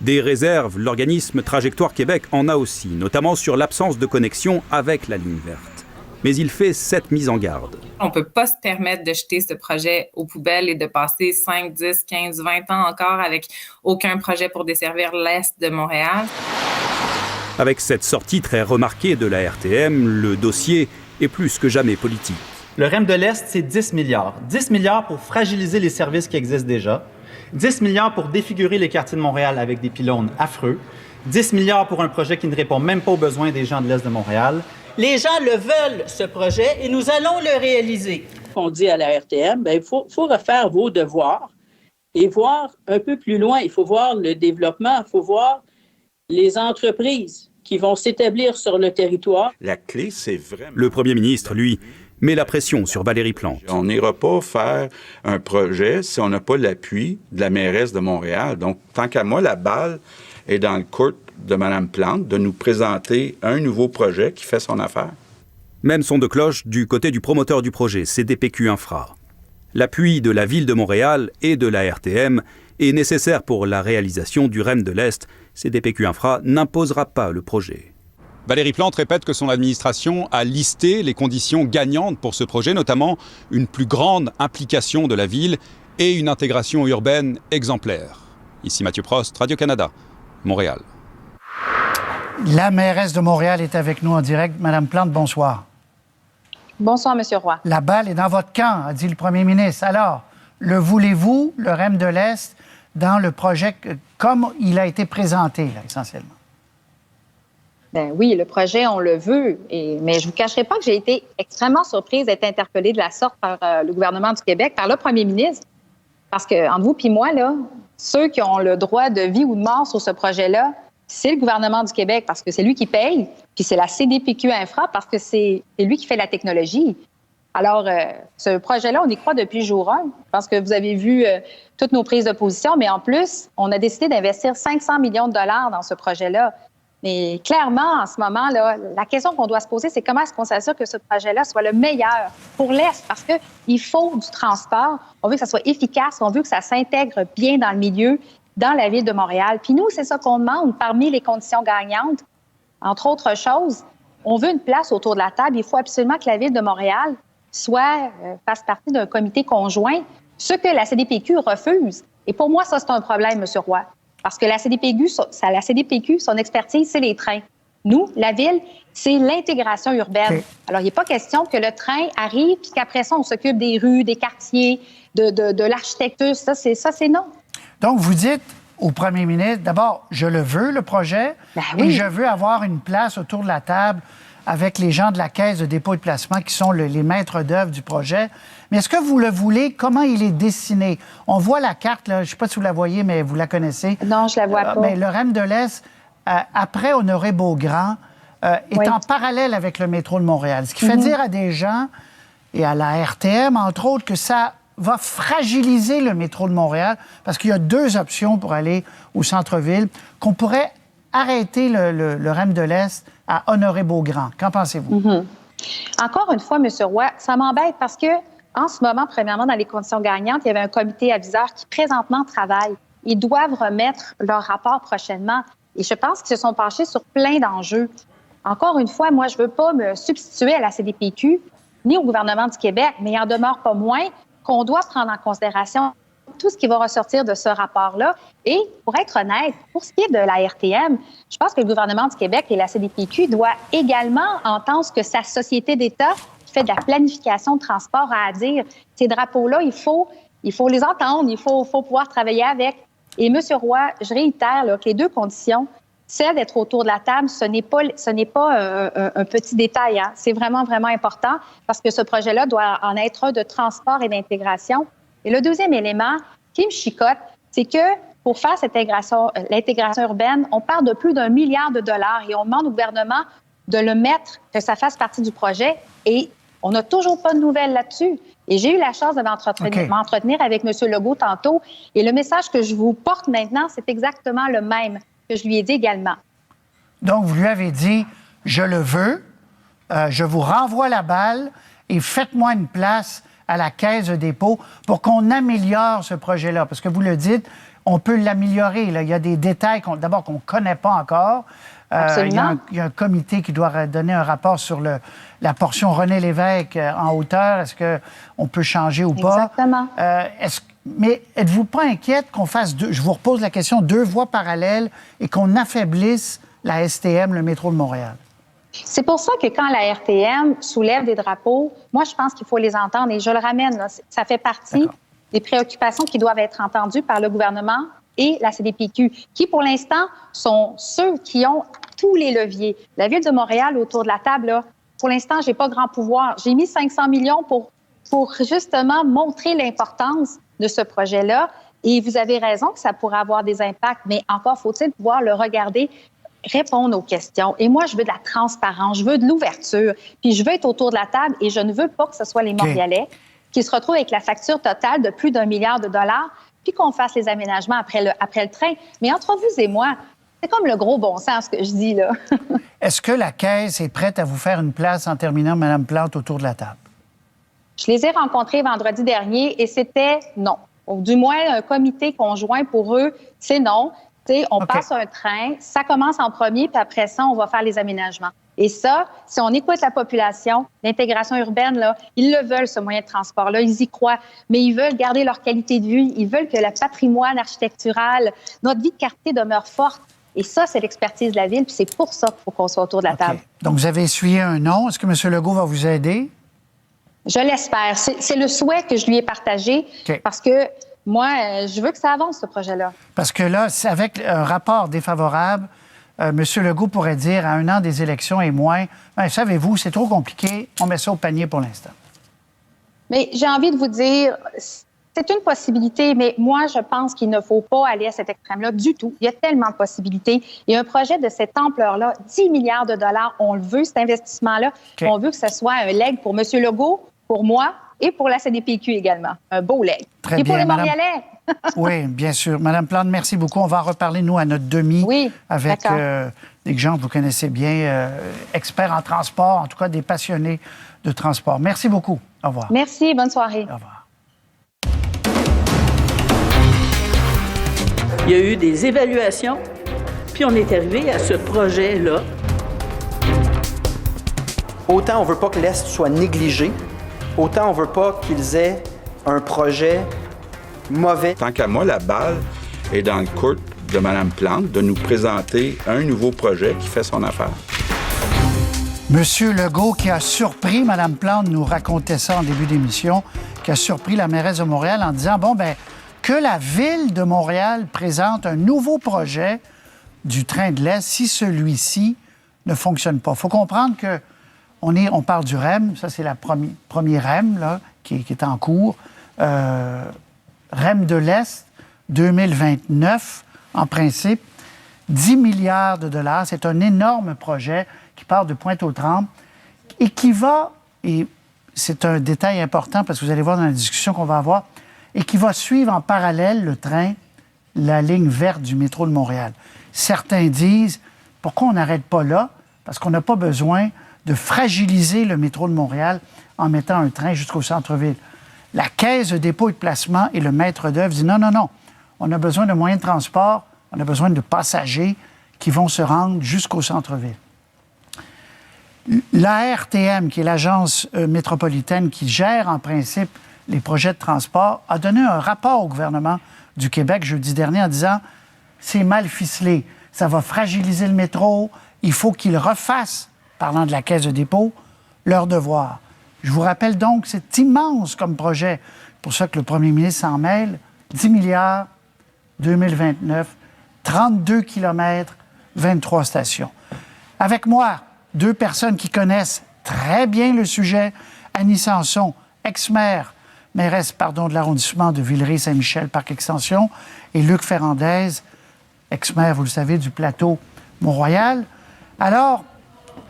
Des réserves, l'organisme Trajectoire Québec en a aussi, notamment sur l'absence de connexion avec la ligne verte. Mais il fait cette mise en garde. On ne peut pas se permettre de jeter ce projet aux poubelles et de passer 5, 10, 15, 20 ans encore avec aucun projet pour desservir l'Est de Montréal. Avec cette sortie très remarquée de la RTM, le dossier est plus que jamais politique. Le REM de l'Est, c'est 10 milliards. 10 milliards pour fragiliser les services qui existent déjà. 10 milliards pour défigurer les quartiers de Montréal avec des pylônes affreux. 10 milliards pour un projet qui ne répond même pas aux besoins des gens de l'Est de Montréal. Les gens le veulent, ce projet, et nous allons le réaliser. On dit à la RTM, il faut refaire vos devoirs et voir un peu plus loin. Il faut voir le développement, il faut voir les entreprises qui vont s'établir sur le territoire. La clé, c'est vraiment... Le premier ministre, lui, met la pression sur Valérie Plante. On n'ira pas faire un projet si on n'a pas l'appui de la mairesse de Montréal. Donc, tant qu'à moi, la balle est dans le court de Mme Plante de nous présenter un nouveau projet qui fait son affaire. Même son de cloche du côté du promoteur du projet, CDPQ Infra. L'appui de la Ville de Montréal et de la RTM est nécessaire pour la réalisation du REM de l'Est. CDPQ Infra n'imposera pas le projet. Valérie Plante répète que son administration a listé les conditions gagnantes pour ce projet, notamment une plus grande implication de la ville et une intégration urbaine exemplaire. Ici Mathieu Prost, Radio-Canada, Montréal. La mairesse de Montréal est avec nous en direct. Madame Plante, bonsoir. Bonsoir, M. Roy. La balle est dans votre camp, a dit le premier ministre. Alors, le voulez-vous, le REM de l'Est, dans le projet comme il a été présenté, là, essentiellement? Ben oui, le projet, on le veut. Mais je ne vous cacherai pas que j'ai été extrêmement surprise d'être interpellée de la sorte par le gouvernement du Québec, par le premier ministre. Parce que, entre vous et moi, là, ceux qui ont le droit de vie ou de mort sur ce projet-là, c'est le gouvernement du Québec parce que c'est lui qui paye, puis c'est la CDPQ Infra parce que c'est lui qui fait la technologie. Alors, ce projet-là, on y croit depuis jour 1. Je pense que vous avez vu toutes nos prises de position, mais en plus, on a décidé d'investir 500 millions de dollars dans ce projet-là. Mais clairement, en ce moment, là, la question qu'on doit se poser, c'est comment est-ce qu'on s'assure que ce projet-là soit le meilleur pour l'Est? Parce qu'il faut du transport. On veut que ça soit efficace. On veut que ça s'intègre bien dans le milieu, dans la ville de Montréal. Puis nous, c'est ça qu'on demande parmi les conditions gagnantes. Entre autres choses, on veut une place autour de la table. Il faut absolument que la ville de Montréal fasse partie d'un comité conjoint, ce que la CDPQ refuse. Et pour moi, ça, c'est un problème, M. Roy. Parce que la CDPQ, son expertise, c'est les trains. Nous, la Ville, c'est l'intégration urbaine. Okay. Alors, il n'est pas question que le train arrive puis qu'après ça, on s'occupe des rues, des quartiers, de l'architecture. Ça, c'est non. Donc, vous dites au premier ministre, d'abord, je le veux, le projet, et je veux avoir une place autour de la table avec les gens de la Caisse de dépôt et de placement qui sont les maîtres d'œuvre du projet. Mais est-ce que vous le voulez? Comment il est dessiné? On voit la carte, là, je ne sais pas si vous la voyez, mais vous la connaissez. Non, je ne la vois pas. Mais le REM de l'Est, après Honoré-Beaugrand, est en parallèle avec le métro de Montréal. Ce qui fait dire à des gens, et à la RTM, entre autres, que ça va fragiliser le métro de Montréal, parce qu'il y a deux options pour aller au centre-ville, qu'on pourrait arrêter le REM de l'Est à Honoré-Beaugrand. Qu'en pensez-vous? Encore une fois, M. Roy, ça m'embête parce que en ce moment, premièrement, dans les conditions gagnantes, il y avait un comité aviseur qui présentement travaille. Ils doivent remettre leur rapport prochainement. Et je pense qu'ils se sont penchés sur plein d'enjeux. Encore une fois, moi, je ne veux pas me substituer à la CDPQ ni au gouvernement du Québec, mais il n'en demeure pas moins qu'on doit prendre en considération tout ce qui va ressortir de ce rapport-là. Et pour être honnête, pour ce qui est de la RTM, je pense que le gouvernement du Québec et la CDPQ doivent également entendre ce que sa société d'État qui fait de la planification de transport a à dire. Ces drapeaux-là, il faut les entendre, il faut pouvoir travailler avec. Et M. Roy, je réitère là, que les deux conditions, celle d'être autour de la table, ce n'est pas un petit détail. Hein. C'est vraiment, vraiment important parce que ce projet-là doit en être un de transport et d'intégration. Et le deuxième élément qui me chicote, c'est que pour faire l'intégration urbaine, on parle de plus d'1 milliard de dollars et on demande au gouvernement de le mettre, que ça fasse partie du projet. Et on n'a toujours pas de nouvelles là-dessus. Et j'ai eu la chance de m'entretenir avec M. Legault tantôt. Et le message que je vous porte maintenant, c'est exactement le même que je lui ai dit également. Donc, vous lui avez dit, je le veux, je vous renvoie la balle et faites-moi une place à la Caisse de dépôt pour qu'on améliore ce projet-là? Parce que vous le dites, on peut l'améliorer. Là. Il y a des détails qu'on ne connaît pas encore. Absolument. Il y a un comité qui doit donner un rapport sur la portion René Lévesque en hauteur. Est-ce qu'on peut changer ou pas? Exactement. Mais êtes-vous pas inquiète qu'on fasse je vous repose la question, 2 voies parallèles et qu'on affaiblisse la STM, le métro de Montréal? C'est pour ça que quand la RTM soulève des drapeaux, moi, je pense qu'il faut les entendre et je le ramène. Là, ça fait partie des préoccupations qui doivent être entendues par le gouvernement et la CDPQ, qui, pour l'instant, sont ceux qui ont tous les leviers. La Ville de Montréal, autour de la table, là, pour l'instant, j'ai pas grand pouvoir. J'ai mis 500 millions pour justement montrer l'importance de ce projet-là. Et vous avez raison que ça pourrait avoir des impacts, mais encore faut-il pouvoir le regarder, répondre aux questions. Et moi, je veux de la transparence, je veux de l'ouverture, puis je veux être autour de la table et je ne veux pas que ce soit les Montréalais qui se retrouvent avec la facture totale de plus d'1 milliard de dollars, puis qu'on fasse les aménagements après le train. Mais entre vous et moi, c'est comme le gros bon sens que je dis, là. Est-ce que la Caisse est prête à vous faire une place en terminant, Mme Plante, autour de la table? Je les ai rencontrés vendredi dernier et c'était non. Ou du moins, un comité conjoint pour eux, c'est non. T'sais, on passe un train, ça commence en premier, puis après ça, on va faire les aménagements. Et ça, si on écoute la population, l'intégration urbaine, là, ils le veulent, ce moyen de transport-là, ils y croient, mais ils veulent garder leur qualité de vie, ils veulent que le patrimoine architectural, notre vie de quartier demeure forte. Et ça, c'est l'expertise de la Ville, puis c'est pour ça qu'il faut qu'on soit autour de la table. Donc, vous avez essuyé un non. Est-ce que M. Legault va vous aider? Je l'espère. C'est le souhait que je lui ai partagé parce que moi, je veux que ça avance, ce projet-là. Parce que là, avec un rapport défavorable, M. Legault pourrait dire à 1 an des élections et moins, savez-vous, c'est trop compliqué, on met ça au panier pour l'instant. Mais j'ai envie de vous dire, c'est une possibilité, mais moi, je pense qu'il ne faut pas aller à cet extrême-là du tout. Il y a tellement de possibilités. Et un projet de cette ampleur-là, 10 milliards de dollars, on le veut, cet investissement-là. On veut que ce soit un leg pour M. Legault, pour moi et pour la CDPQ également. Un beau leg. Très et bien, pour les Montréalais. Oui, bien sûr. Madame Plante, merci beaucoup. On va en reparler, nous, à notre demi, avec des gens que vous connaissez bien, experts en transport, en tout cas des passionnés de transport. Merci beaucoup. Au revoir. Merci. Bonne soirée. Au revoir. Il y a eu des évaluations, puis on est arrivé à ce projet-là. Autant on veut pas que l'Est soit négligé, autant on veut pas qu'ils aient un projet mauvais. Tant qu'à moi, la balle est dans le court de Mme Plante de nous présenter un nouveau projet qui fait son affaire. Monsieur Legault, qui a surpris, Mme Plante nous racontait ça en début d'émission, qui a surpris la mairesse de Montréal en disant, que la Ville de Montréal présente un nouveau projet du train de l'Est si celui-ci ne fonctionne pas. Il faut comprendre que on parle du REM, ça c'est la premier REM là, qui est en cours. REM de l'Est, 2029, en principe, 10 milliards de dollars. C'est un énorme projet qui part de Pointe-aux-Trembles et qui va, et c'est un détail important parce que vous allez voir dans la discussion qu'on va avoir, et qui va suivre en parallèle le train, la ligne verte du métro de Montréal. Certains disent, pourquoi on n'arrête pas là? Parce qu'on n'a pas besoin de fragiliser le métro de Montréal en mettant un train jusqu'au centre-ville. La Caisse de dépôt et de placement et le maître d'œuvre dit non, on a besoin de moyens de transport, on a besoin de passagers qui vont se rendre jusqu'au centre-ville. La RTM, qui est l'agence métropolitaine qui gère en principe les projets de transport, a donné un rapport au gouvernement du Québec jeudi dernier en disant « c'est mal ficelé, ça va fragiliser le métro, il faut qu'ils refassent, parlant de la Caisse de dépôt, leur devoir ». Je vous rappelle donc, c'est immense comme projet, pour ça que le premier ministre s'en mêle, 10 milliards, 2029, 32 kilomètres, 23 stations. Avec moi, 2 personnes qui connaissent très bien le sujet, Annie Sanson, ex-mairesse de l'arrondissement de Villeray-Saint-Michel, Parc Extension, et Luc Ferrandez, ex-maire, vous le savez, du plateau Mont-Royal. Alors,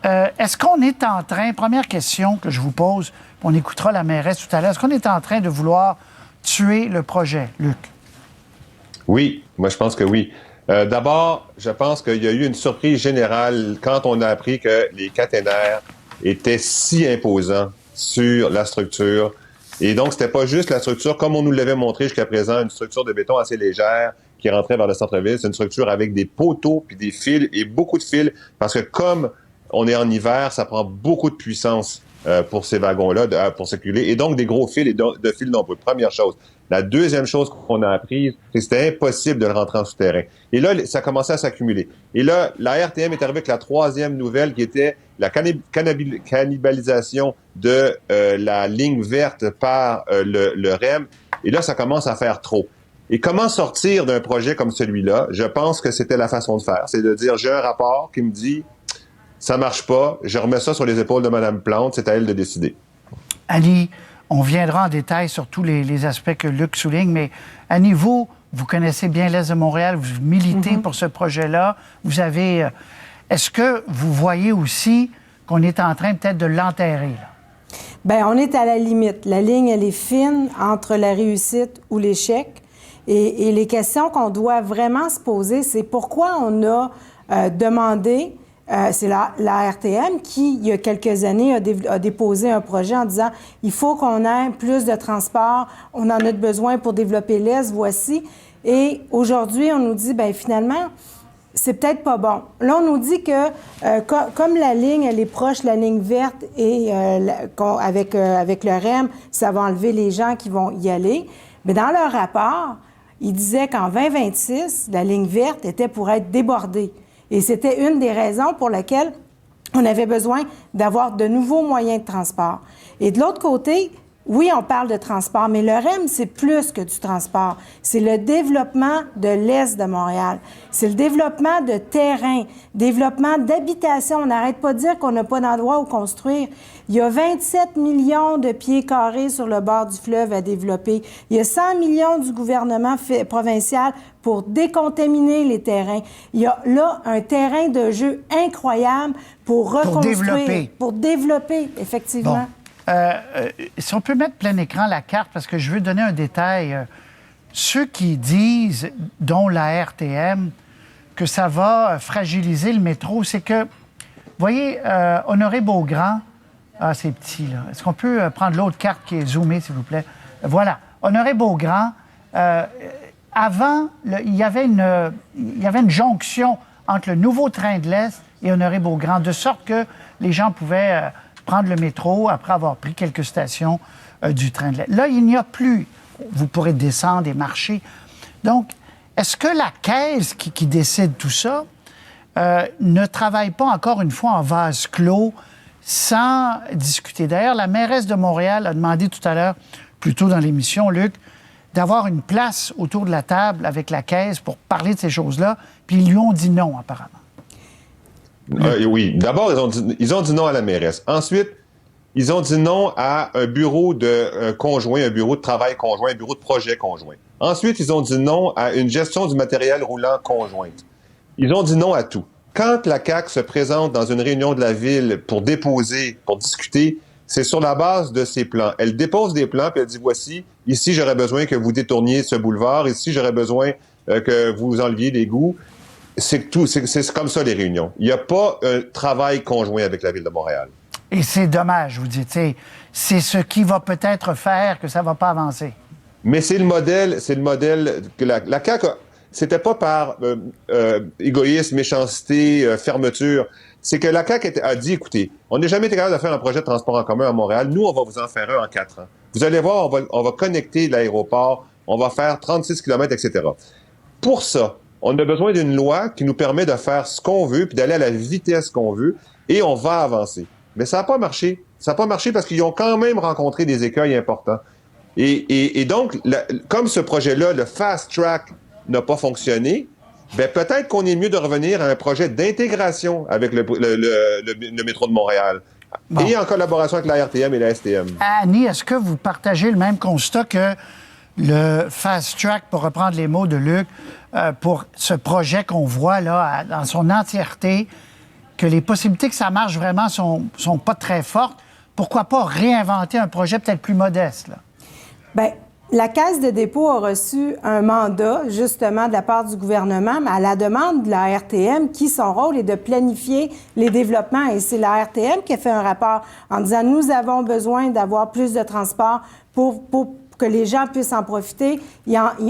est-ce qu'on est en train, première question que je vous pose, on écoutera la mairesse tout à l'heure, est-ce qu'on est en train de vouloir tuer le projet, Luc? Oui, moi je pense que oui. D'abord, je pense qu'il y a eu une surprise générale quand on a appris que les caténaires étaient si imposants sur la structure Et donc, c'était pas juste la structure, comme on nous l'avait montré jusqu'à présent, une structure de béton assez légère qui rentrait vers le centre-ville. C'est une structure avec des poteaux puis des fils et beaucoup de fils, parce que comme on est en hiver, ça prend beaucoup de puissance pour ces wagons-là, pour circuler, et donc des gros fils et de fils nombreux. Première chose. La deuxième chose qu'on a apprise, c'est que c'était impossible de le rentrer en souterrain. Et là, ça commençait à s'accumuler. Et là, la RTM est arrivée avec la troisième nouvelle, qui était la cannibalisation de la ligne verte par le REM. Et là, ça commence à faire trop. Et comment sortir d'un projet comme celui-là? Je pense que c'était la façon de faire. C'est de dire, j'ai un rapport qui me dit, ça marche pas, je remets ça sur les épaules de Mme Plante, c'est à elle de décider. Annie, on viendra en détail sur tous les aspects que Luc souligne, mais Annie, vous connaissez bien l'Est de Montréal, vous militez pour ce projet-là. Vous avez... est-ce que vous voyez aussi qu'on est en train peut-être de l'enterrer, là? Bien, on est à la limite. La ligne, elle est fine entre la réussite ou l'échec. Et les questions qu'on doit vraiment se poser, c'est pourquoi on a demandé... c'est la RTM qui, il y a quelques années, a déposé un projet en disant « Il faut qu'on ait plus de transport, on en a besoin pour développer l'Est, voici. » Et aujourd'hui, on nous dit, bien finalement, c'est peut-être pas bon. Là, on nous dit que comme la ligne, elle est proche de la ligne verte et avec le REM, ça va enlever les gens qui vont y aller. Mais dans leur rapport, ils disaient qu'en 2026, la ligne verte était pour être débordée. Et c'était une des raisons pour lesquelles on avait besoin d'avoir de nouveaux moyens de transport. Et de l'autre côté, oui, on parle de transport, mais le REM, c'est plus que du transport. C'est le développement de l'Est de Montréal. C'est le développement de terrain, développement d'habitation. On n'arrête pas de dire qu'on n'a pas d'endroit où construire. Il y a 27 millions de pieds carrés sur le bord du fleuve à développer. Il y a 100 millions du gouvernement provincial pour décontaminer les terrains. Il y a là un terrain de jeu incroyable pour reconstruire. Pour développer, effectivement. Bon. Si on peut mettre plein écran la carte, parce que je veux donner un détail. Ceux qui disent, dont la RTM, que ça va fragiliser le métro, c'est que, vous voyez, Honoré Beaugrand, c'est petit, là. Est-ce qu'on peut prendre l'autre carte qui est zoomée, s'il vous plaît? Voilà. Honoré Beaugrand, avant, il y avait une jonction entre le nouveau train de l'Est et Honoré Beaugrand, de sorte que les gens pouvaient prendre le métro après avoir pris quelques stations du train de l'Est. Là, il n'y a plus. Vous pourrez descendre et marcher. Donc, est-ce que la Caisse qui décide tout ça ne travaille pas encore une fois en vase clos sans discuter? D'ailleurs, la mairesse de Montréal a demandé tout à l'heure, plus tôt dans l'émission, Luc, d'avoir une place autour de la table avec la Caisse pour parler de ces choses-là, puis ils lui ont dit non, apparemment. Oui. D'abord, ils ont dit non à la mairesse. Ensuite, ils ont dit non à un bureau de conjoint, un bureau de travail conjoint, un bureau de projet conjoint. Ensuite, ils ont dit non à une gestion du matériel roulant conjointe. Ils ont dit non à tout. Quand la CAQ se présente dans une réunion de la ville pour déposer, pour discuter, c'est sur la base de ces plans. Elle dépose des plans, puis elle dit, voici, ici, j'aurais besoin que vous détourniez ce boulevard, ici, j'aurais besoin que vous enleviez l'égout. C'est tout, c'est comme ça les réunions. Il n'y a pas un travail conjoint avec la Ville de Montréal. Et c'est dommage, vous dites. C'est ce qui va peut-être faire que ça ne va pas avancer. Mais c'est le modèle que la CAQ, c'était pas par égoïsme, méchanceté, fermeture. C'est que la CAQ a dit, écoutez, on n'a jamais été capable de faire un projet de transport en commun à Montréal. Nous, on va vous en faire un en 4 ans. Vous allez voir, on va connecter l'aéroport, on va faire 36 km, etc. Pour ça, on a besoin d'une loi qui nous permet de faire ce qu'on veut puis d'aller à la vitesse qu'on veut et on va avancer. Mais ça n'a pas marché. Ça n'a pas marché parce qu'ils ont quand même rencontré des écueils importants. Et donc, comme ce projet-là, le Fast Track, n'a pas fonctionné, ben peut-être qu'on est mieux de revenir à un projet d'intégration avec le métro de Montréal. Bon. Et en collaboration avec la RTM et la STM. Annie, est-ce que vous partagez le même constat que le Fast Track, pour reprendre les mots de Luc, pour ce projet qu'on voit là dans son entièreté, que les possibilités que ça marche vraiment sont pas très fortes? Pourquoi pas réinventer un projet peut-être plus modeste, là? Bien, La Caisse de dépôt a reçu un mandat, justement, de la part du gouvernement, mais à la demande de la RTM, qui, son rôle est de planifier les développements. Et c'est la RTM qui a fait un rapport en disant, nous avons besoin d'avoir plus de transport pour que les gens puissent en profiter.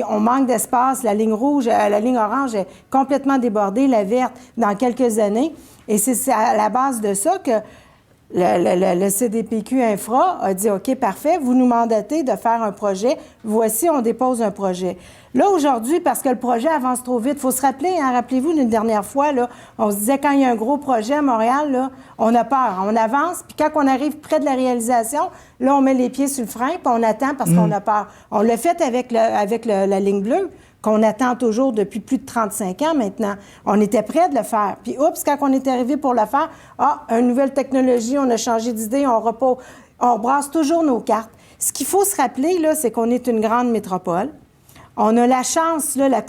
On manque d'espace. La ligne rouge, la ligne orange est complètement débordée, la verte, dans quelques années. Et c'est à la base de ça que le CDPQ Infra a dit, OK, parfait, vous nous mandatez de faire un projet. Voici, on dépose un projet. Là, aujourd'hui, parce que le projet avance trop vite, il faut se rappeler, rappelez-vous, une dernière fois, là, on se disait, quand il y a un gros projet à Montréal, là, on a peur, on avance, puis quand on arrive près de la réalisation, là, on met les pieds sur le frein, puis on attend parce qu'on a peur. On l'a fait avec la ligne bleue, qu'on attend toujours depuis plus de 35 ans maintenant. On était prêt de le faire. Puis, oups, quand on est arrivé pour le faire, une nouvelle technologie, on a changé d'idée, on brasse toujours nos cartes. Ce qu'il faut se rappeler, là, c'est qu'on est une grande métropole. On a la chance, là, la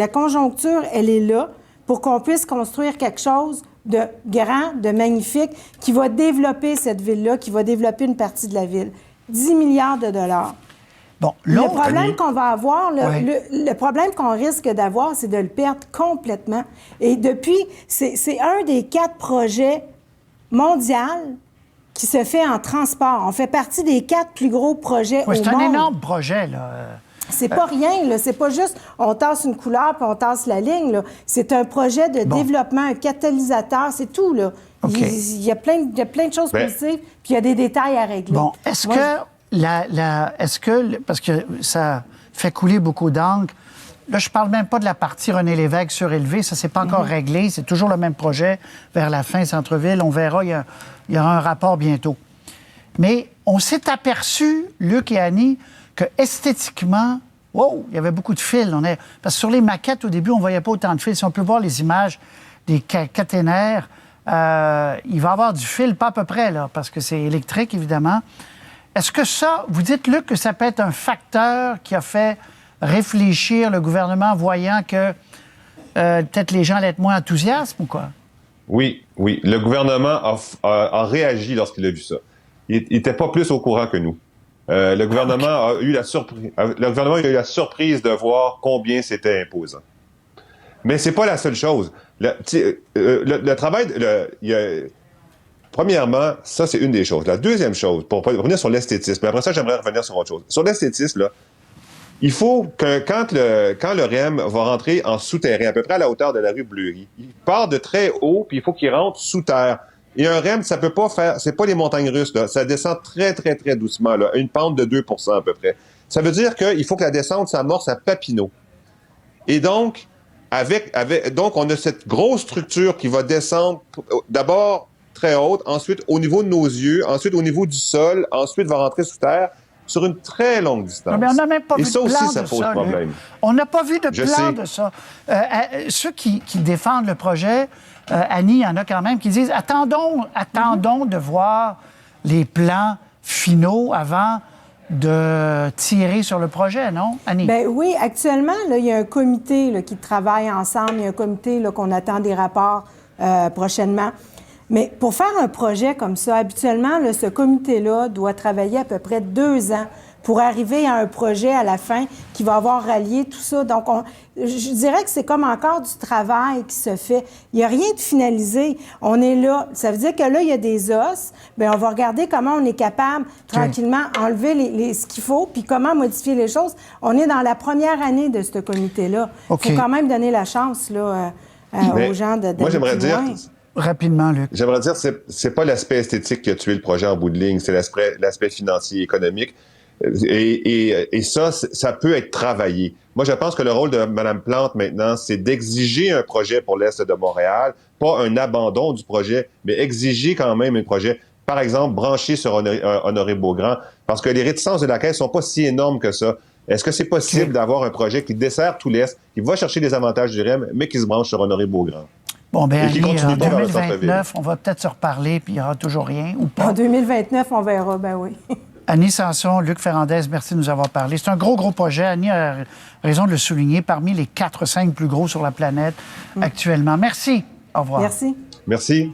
conjoncture, elle est là pour qu'on puisse construire quelque chose de grand, de magnifique, qui va développer cette ville-là, qui va développer une partie de la ville. 10 milliards de dollars. Bon, le problème qu'on va avoir, le problème qu'on risque d'avoir, c'est de le perdre complètement. Et depuis, c'est un des 4 projets mondiaux qui se fait en transport. On fait partie des 4 plus gros projets au monde. C'est un énorme projet, là. C'est pas rien, là. C'est pas juste on tasse une couleur puis on tasse la ligne, là. C'est un projet de développement, un catalyseur, c'est tout, là. Okay. Il y a plein de choses positives, puis il y a des détails à régler. Bon, est-ce que, parce que ça fait couler beaucoup d'encre, là, je parle même pas de la partie René Lévesque surélevée, ça c'est pas encore réglé, c'est toujours le même projet vers la fin centre-ville, on verra, il y aura un rapport bientôt. Mais on s'est aperçu, Luc et Annie, que esthétiquement, wow, il y avait beaucoup de fils. Parce que sur les maquettes, au début, on voyait pas autant de fils. Si on peut voir les images des caténaires, il va y avoir du fil, pas à peu près, là, parce que c'est électrique, évidemment. Est-ce que ça, vous dites, Luc, que ça peut être un facteur qui a fait réfléchir le gouvernement, voyant que peut-être les gens allaient être moins enthousiastes ou quoi? Oui. Le gouvernement a réagi lorsqu'il a vu ça. Il n'était pas plus au courant que nous. Le gouvernement a eu la surprise de voir combien c'était imposant. Mais c'est pas la seule chose. Le travail... Premièrement, ça, c'est une des choses. La deuxième chose, pour revenir sur l'esthétisme, mais après ça, j'aimerais revenir sur autre chose. Sur l'esthétisme, là, il faut que quand le REM va rentrer en souterrain, à peu près à la hauteur de la rue Bleury, il part de très haut, puis il faut qu'il rentre sous terre. Et un REM, ça peut pas faire... C'est pas les montagnes russes, là. Ça descend très, très, très doucement, là. Une pente de 2% à peu près. Ça veut dire qu'il faut que la descente s'amorce à Papineau. Et donc, donc, on a cette grosse structure qui va descendre d'abord très haute, ensuite au niveau de nos yeux, ensuite au niveau du sol, ensuite va rentrer sous terre sur une très longue distance. Non, mais on n'a même pas vu de plan de ça. Et ça aussi, ça pose problème. On n'a pas vu de plan de ça. Ceux qui défendent le projet, Annie, il y en a quand même qui disent attendons de voir les plans finaux avant de tirer sur le projet, non, Annie? Bien oui, actuellement, là, il y a un comité là, qui travaille ensemble. Il y a un comité là, qu'on attend des rapports prochainement. Mais pour faire un projet comme ça, habituellement, là, ce comité-là doit travailler à peu près 2 ans pour arriver à un projet à la fin qui va avoir rallié tout ça. Donc, je dirais que c'est comme encore du travail qui se fait. Il n'y a rien de finalisé. On est là. Ça veut dire que là, il y a des os. Bien, on va regarder comment on est capable, tranquillement, enlever ce qu'il faut, puis comment modifier les choses. On est dans la première année de ce comité-là. Il faut quand même donner la chance là, aux gens de moi, j'aimerais dire... Rapidement, Luc. J'aimerais dire que c'est pas l'aspect esthétique qui a tué le projet en bout de ligne, c'est l'aspect financier, économique. Et ça peut être travaillé. Moi, je pense que le rôle de Mme Plante maintenant, c'est d'exiger un projet pour l'Est de Montréal, pas un abandon du projet, mais exiger quand même un projet, par exemple, branché sur Honoré-Beaugrand, parce que les réticences de la Caisse sont pas si énormes que ça. Est-ce que c'est possible d'avoir un projet qui dessert tout l'Est, qui va chercher les avantages du REM, mais qui se branche sur Honoré-Beaugrand? Bon, bien, Annie, en 2029, on va peut-être se reparler, puis il n'y aura toujours rien, ou pas? En 2029, on verra, ben oui. Annie Sanson, Luc Ferrandez, merci de nous avoir parlé. C'est un gros projet. Annie a raison de le souligner, parmi les 4-5 plus gros sur la planète actuellement. Merci. Au revoir. Merci. Merci.